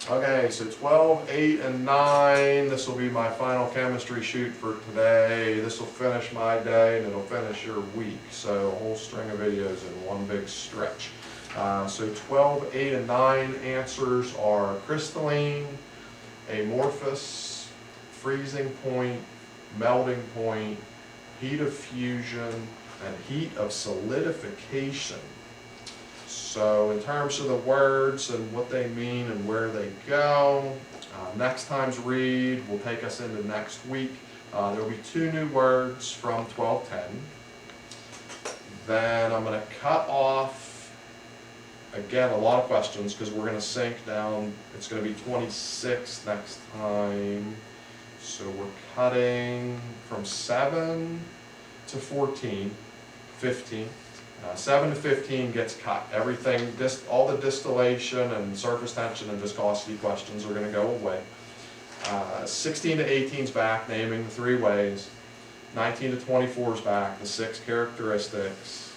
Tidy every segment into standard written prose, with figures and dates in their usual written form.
Okay, so 12, 8, and 9. This will be my final chemistry shoot for today. This will finish my day and it'll finish your week. So a whole string of videos in one big stretch. So 12, 8, and 9 answers are crystalline, amorphous, freezing point, melting point, heat of fusion, and heat of solidification. So in terms of the words and what they mean and where they go, next time's read will take us into next week. There will be 2 new words from 12:10. Then I'm going to cut off, again, a lot of questions because we're going to sink down. It's going to be 26 next time. So we're cutting from 7 to 14, 15. 7 to 15 gets cut. Everything, all the distillation and surface tension and viscosity questions are going to go away. 16 to 18 is back, naming the 3 ways. 19 to 24 is back, the 6 characteristics.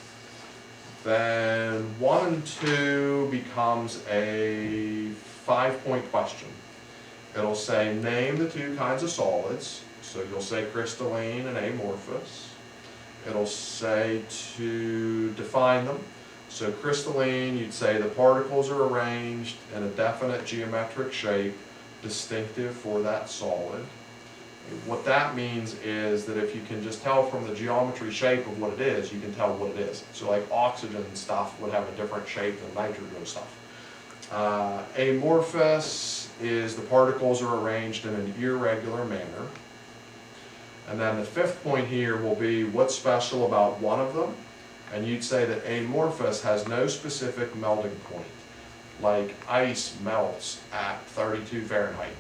Then 1 and 2 becomes a 5-point question. It'll say name the 2 kinds of solids. So you'll say crystalline and amorphous. It'll say to define them. So crystalline, you'd say the particles are arranged in a definite geometric shape distinctive for that solid. What that means is that if you can just tell from the geometry shape of what it is, you can tell what it is. So like oxygen stuff would have a different shape than nitrogen stuff. Amorphous is the particles are arranged in an irregular manner. And then the 5th point here will be what's special about one of them. And you'd say that amorphous has no specific melting point. Like ice melts at 32 Fahrenheit.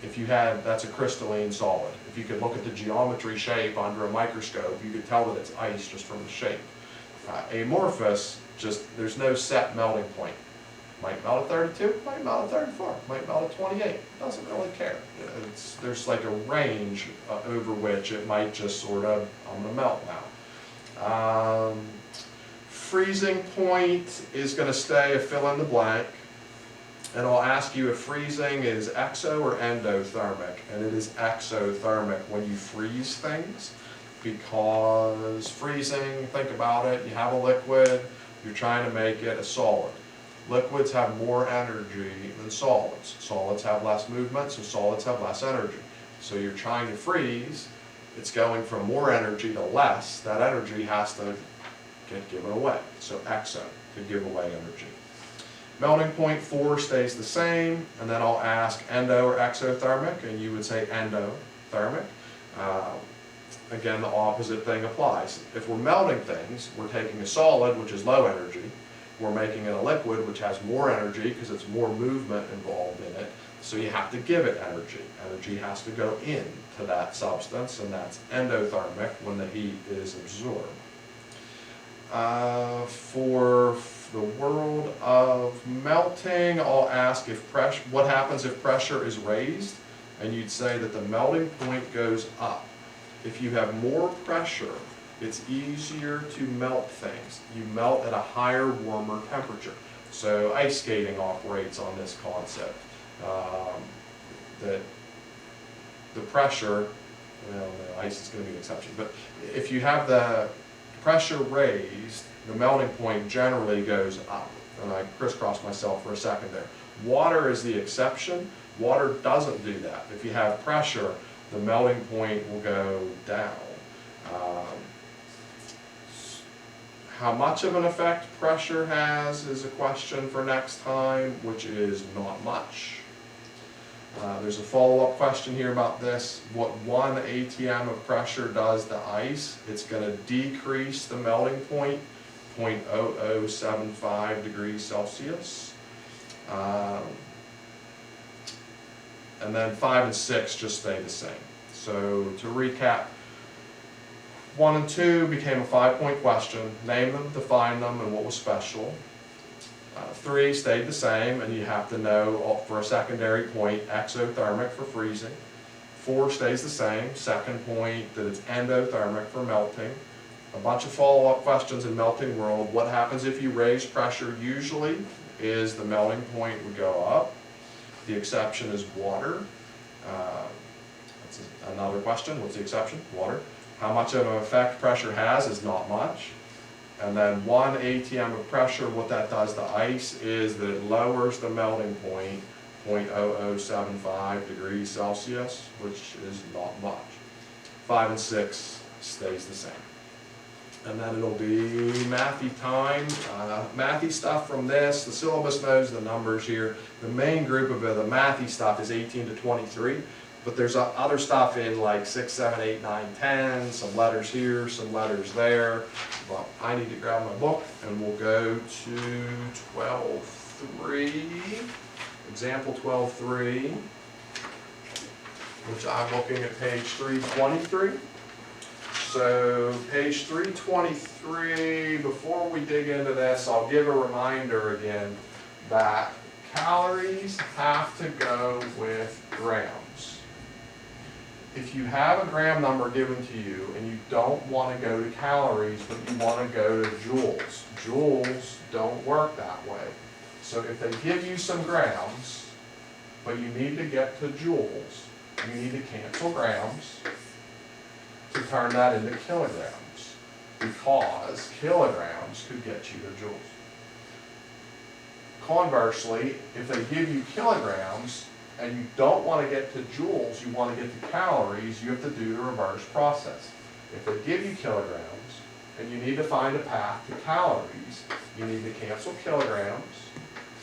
If you had, that's a crystalline solid. If you could look at the geometry shape under a microscope, you could tell that it's ice just from the shape. Amorphous, just there's no set melting point. Might melt at 32, might melt at 34, might melt at 28. Doesn't really care. There's like a range over which it might just sort of, I'm going to melt now. Freezing point is going to stay a fill in the blank. And I'll ask you if freezing is exo or endothermic. And it is exothermic when you freeze things. Because freezing, think about it, you have a liquid, you're trying to make it a solid. Liquids have more energy than solids. Solids have less movement, so solids have less energy. So you're trying to freeze, it's going from more energy to less. That energy has to get given away. So exo, to give away energy. Melting point 4 stays the same, and then I'll ask endo or exothermic, and you would say endothermic. Again, the opposite thing applies. If we're melting things, we're taking a solid, which is low energy, we're making it a liquid, which has more energy because it's more movement involved in it. So you have to give it energy. Energy has to go into that substance, and that's endothermic when the heat is absorbed. For the world of melting, I'll ask if what happens if pressure is raised, and you'd say that the melting point goes up. If you have more pressure, it's easier to melt things. You melt at a higher, warmer temperature. So ice skating operates on this concept. That the pressure, well, no, ice is going to be an exception, but if you have the pressure raised, the melting point generally goes up. And I crisscrossed myself for a second there. Water is the exception. Water doesn't do that. If you have pressure, the melting point will go down. How much of an effect pressure has is a question for next time, which is not much. There's a follow-up question here about this. What 1 atm of pressure does to ice, it's going to decrease the melting point 0.0075 degrees Celsius. And then 5 and 6 just stay the same. So to recap, 1 and 2 became a 5-point question. Name them, define them, and what was special. 3 stayed the same, and you have to know for a secondary point, exothermic for freezing. 4 stays the same, second point that it's endothermic for melting. A bunch of follow-up questions in melting world. What happens if you raise pressure? Usually is the melting point would go up. The exception is water. That's another question. What's the exception? Water. How much of an effect pressure has is not much. And then 1 atm of pressure, what that does to ice is that it lowers the melting point 0.0075 degrees Celsius, which is not much. 5 and 6 stays the same. And then it'll be mathy time. Mathy stuff from this, the syllabus knows the numbers here. The main group of the mathy stuff is 18 to 23, but there's other stuff in like 6, 7, 8, 9, 10, some letters here, some letters there. But I need to grab my book and we'll go to 12.3, example 12.3, which I'm looking at page 323. So page 323, before we dig into this, I'll give a reminder again that calories have to go with grams. If you have a gram number given to you and you don't want to go to calories, but you want to go to joules, joules don't work that way. So if they give you some grams, but you need to get to joules, you need to cancel grams to turn that into kilograms, because kilograms could get you to joules. Conversely, if they give you kilograms and you don't want to get to joules, you want to get to calories, you have to do the reverse process. If they give you kilograms and you need to find a path to calories, you need to cancel kilograms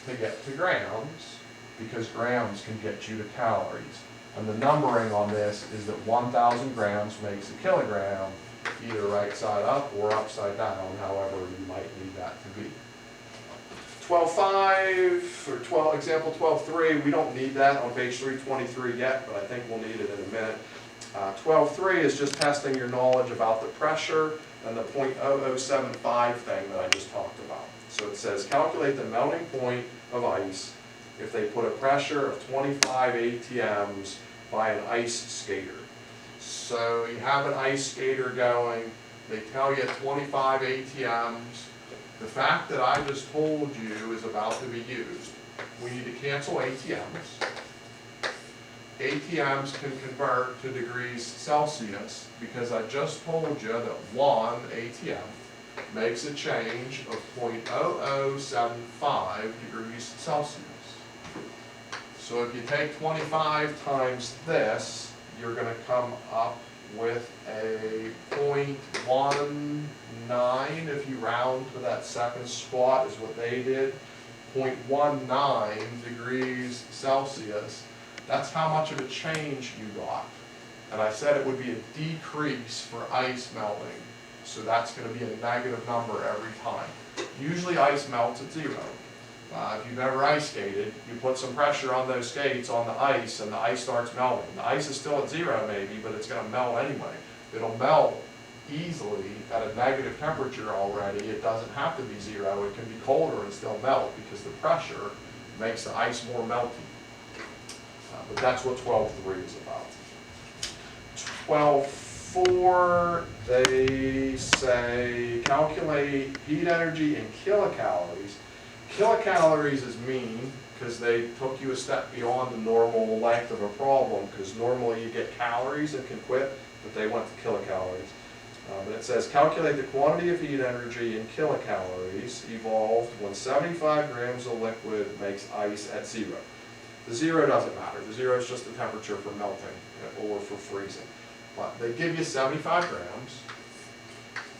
to get to grams, because grams can get you to calories. And the numbering on this is that 1,000 grams makes a kilogram, either right side up or upside down, however you might need that to be. 12.5, or example 12.3, we don't need that on page 323 yet, but I think we'll need it in a minute. 12.3 is just testing your knowledge about the pressure and the 0.0075 thing that I just talked about. So it says calculate the melting point of ice if they put a pressure of 25 atms by an ice skater. So you have an ice skater going, they tell you 25 atms. The fact that I just told you is about to be used. We need to cancel atms. atms can convert to degrees Celsius because I just told you that 1 atm makes a change of 0.0075 degrees Celsius. So if you take 25 times this, you're going to come up with a 0.19, if you round to that second spot is what they did, 0.19 degrees Celsius. That's how much of a change you got. And I said it would be a decrease for ice melting. So that's going to be a negative number every time. Usually ice melts at 0. If you've ever ice skated, you put some pressure on those skates on the ice and the ice starts melting. The ice is still at 0 maybe, but it's going to melt anyway. It'll melt easily at a negative temperature already. It doesn't have to be 0. It can be colder and still melt because the pressure makes the ice more melty. But that's what 12.3 is about. 12.4, they say calculate heat energy in kilocalories. Kilocalories is mean because they took you a step beyond the normal length of a problem, because normally you get calories and can quit, but they went to kilocalories. But it says calculate the quantity of heat energy in kilocalories evolved when 75 grams of liquid makes ice at 0. The 0 doesn't matter. The 0 is just the temperature for melting or for freezing. But they give you 75 grams.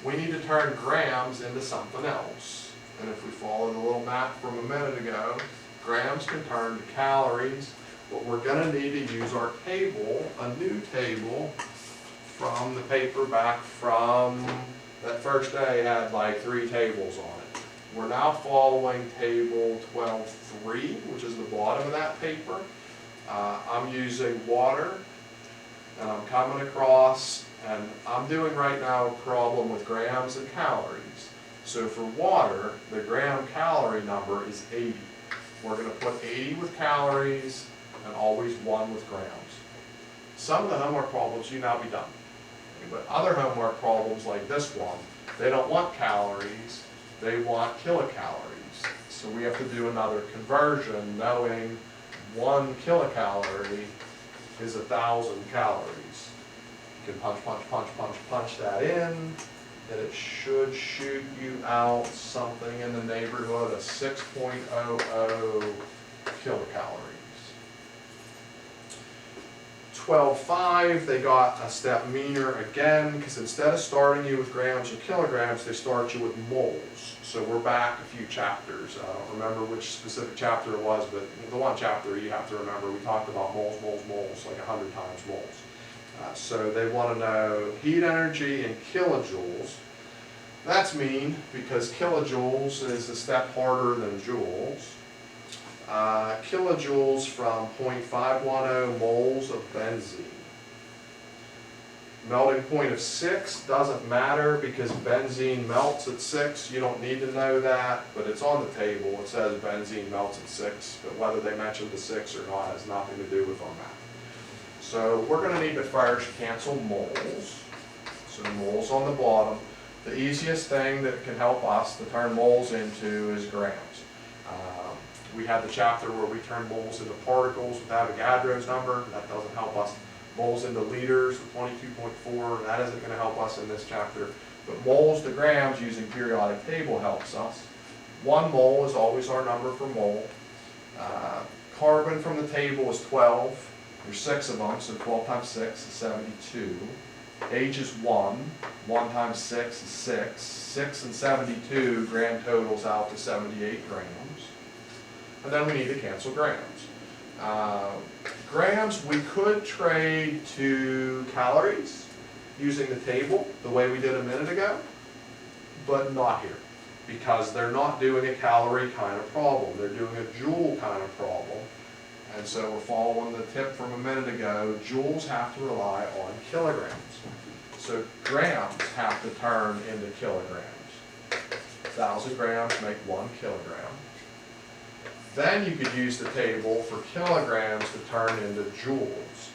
We need to turn grams into something else. And if we follow the little map from a minute ago, grams can turn to calories. But we're going to need to use our table, a new table from the paper back from that first day had like 3 tables on it. We're now following table 12.3, which is the bottom of that paper. I'm using water, and I'm coming across, and I'm doing right now a problem with grams and calories. So for water, the gram calorie number is 80. We're going to put 80 with calories and always 1 with grams. Some of the homework problems you now be done. But other homework problems like this one, they don't want calories, they want kilocalories. So we have to do another conversion knowing 1 kilocalorie is 1,000 calories. You can punch that in, and it should shoot you out something in the neighborhood of 6.00 kilocalories. 12.5, they got a step meaner again, because instead of starting you with grams or kilograms, they start you with moles. So we're back a few chapters. I don't remember which specific chapter it was, but the one chapter you have to remember, we talked about moles, like 100 times moles. So they want to know heat energy in kilojoules. That's mean because kilojoules is a step harder than joules. Kilojoules from 0.510 moles of benzene. Melting point of 6 doesn't matter because benzene melts at 6. You don't need to know that, but it's on the table. It says benzene melts at 6, but whether they mention the 6 or not has nothing to do with our math. So we're going to need to first cancel moles. So moles on the bottom. The easiest thing that can help us to turn moles into is grams. We had the chapter where we turned moles into particles with Avogadro's number. That doesn't help us. Moles into liters with 22.4. That isn't going to help us in this chapter. But moles to grams using periodic table helps us. 1 mole is always our number for mole. Carbon from the table is 12. There's 6 of them, so 12 times 6 is 72. H is 1. 1 times 6 is 6. 6 and 72 grand totals out to 78 grams. And then we need to cancel grams. Grams we could trade to calories using the table the way we did a minute ago, but not here because they're not doing a calorie kind of problem. They're doing a joule kind of problem. And so we're following the tip from a minute ago. Joules have to rely on kilograms. So grams have to turn into kilograms. 1,000 grams make 1 kilogram. Then you could use the table for kilograms to turn into joules.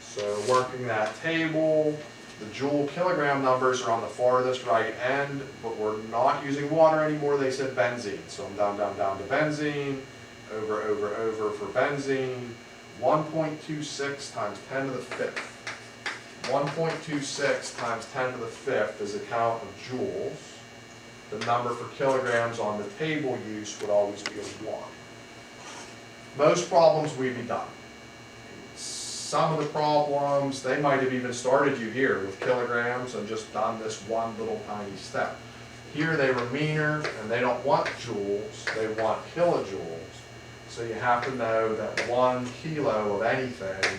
So working that table, the joule kilogram numbers are on the farthest right end, but we're not using water anymore. They said benzene. So I'm down to benzene, over for benzene. 1.26 times 10 to the 5th. 1.26 times 10 to the 5th is a count of joules. The number for kilograms on the table use would always be a 1. Most problems we'd be done. Some of the problems, they might have even started you here with kilograms and just done this one little tiny step. Here they were meaner and they don't want joules, they want kilojoules. So you have to know that 1 kilo of anything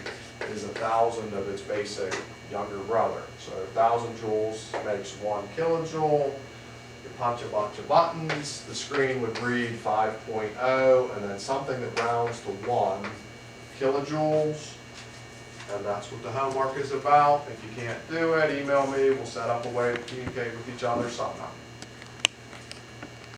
is 1,000 of its basic younger brother. So 1,000 joules makes 1 kilojoule. You punch a bunch of buttons, the screen would read 5.0 and then something that rounds to 1 kilojoules. And that's what the homework is about. If you can't do it, email me. We'll set up a way to communicate with each other somehow.